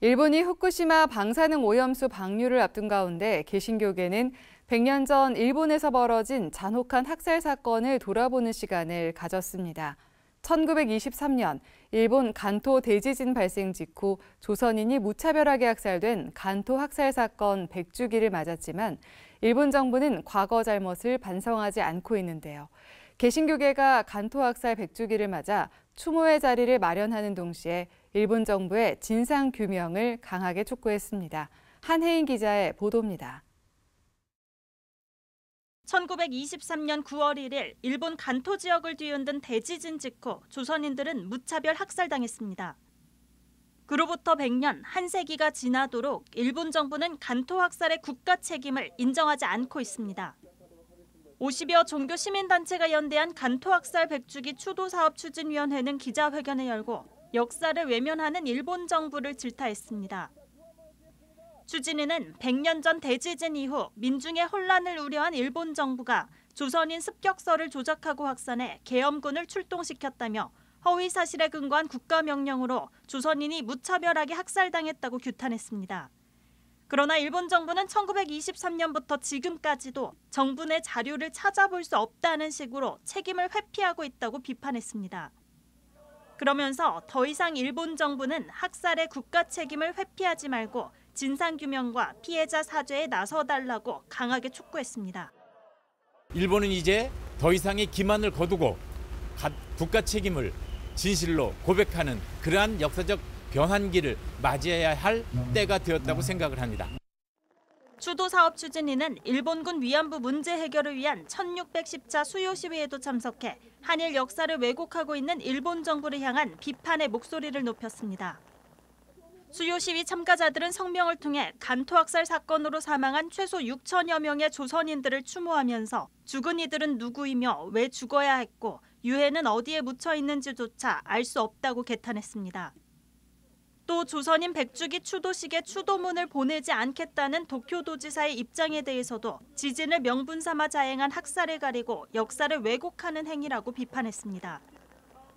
일본이 후쿠시마 방사능 오염수 방류를 앞둔 가운데 개신교계는 100년 전 일본에서 벌어진 잔혹한 학살 사건을 돌아보는 시간을 가졌습니다. 1923년 일본 간토 대지진 발생 직후 조선인이 무차별하게 학살된 간토 학살 사건 100주기를 맞았지만 일본 정부는 과거 잘못을 반성하지 않고 있는데요. 개신교계가 간토 학살 100주기를 맞아 추모의 자리를 마련하는 동시에 일본 정부의 진상 규명을 강하게 촉구했습니다. 한혜인 기자의 보도입니다. 1923년 9월 1일 일본 간토 지역을 뒤흔든 대지진 직후 조선인들은 무차별 학살당했습니다. 그로부터 100년, 한 세기가 지나도록 일본 정부는 간토 학살의 국가 책임을 인정하지 않고 있습니다. 50여 종교 시민단체가 연대한 간토 학살 100주기 추도사업추진위원회는 기자회견을 열고 역사를 외면하는 일본 정부를 질타했습니다. 추진위는 100년 전 대지진 이후 민중의 혼란을 우려한 일본 정부가 조선인 습격설을 조작하고 확산해 계엄군을 출동시켰다며 허위 사실에 근거한 국가명령으로 조선인이 무차별하게 학살당했다고 규탄했습니다. 그러나 일본 정부는 1923년부터 지금까지도 정부 내 자료를 찾아볼 수 없다는 식으로 책임을 회피하고 있다고 비판했습니다. 그러면서 더 이상 일본 정부는 학살의 국가 책임을 회피하지 말고 진상규명과 피해자 사죄에 나서달라고 강하게 촉구했습니다. 일본은 이제 더 이상의 기만을 거두고 국가 책임을 진실로 고백하는 그러한 역사적 변환기를 맞이해야 할 때가 되었다고 생각을 합니다. 추도사업 추진위는 일본군 위안부 문제 해결을 위한 1610차 수요 시위에도 참석해 한일 역사를 왜곡하고 있는 일본 정부를 향한 비판의 목소리를 높였습니다. 수요 시위 참가자들은 성명을 통해 간토 학살 사건으로 사망한 최소 6천여 명의 조선인들을 추모하면서 죽은 이들은 누구이며 왜 죽어야 했고 유해는 어디에 묻혀 있는지조차 알 수 없다고 개탄했습니다. 또 조선인 100주기 추도식에 추도문을 보내지 않겠다는 도쿄도지사의 입장에 대해서도 지진을 명분 삼아 자행한 학살을 가리고 역사를 왜곡하는 행위라고 비판했습니다.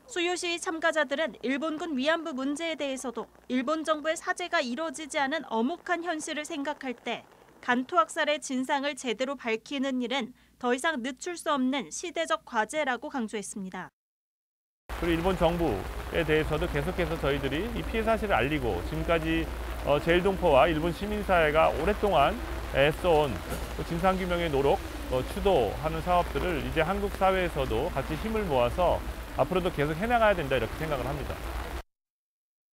수요 시위 참가자들은 일본군 위안부 문제에 대해서도 일본 정부의 사죄가 이뤄지지 않은 엄혹한 현실을 생각할 때 간토 학살의 진상을 제대로 밝히는 일은 더 이상 늦출 수 없는 시대적 과제라고 강조했습니다. 그리고 일본 정부에 대해서도 계속해서 저희들이 이 피해 사실을 알리고 지금까지 제1동포와 일본 시민사회가 오랫동안 애써온 진상규명의 노력, 추도하는 사업들을 이제 한국 사회에서도 같이 힘을 모아서 앞으로도 계속 해나가야 된다 이렇게 생각을 합니다.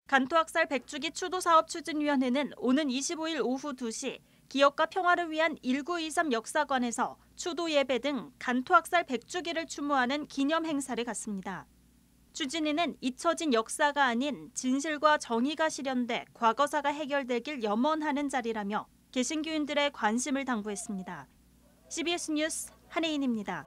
간토 학살 100주기 추도사업 추진위원회는 오는 25일 오후 2시 기억과 평화를 위한 1923 역사관에서 추도 예배 등 간토 학살 100주기를 추모하는 기념 행사를 갖습니다. 추진위는 잊혀진 역사가 아닌 진실과 정의가 실현돼 과거사가 해결되길 염원하는 자리라며 개신교인들의 관심을 당부했습니다. CBS 뉴스 한혜인입니다.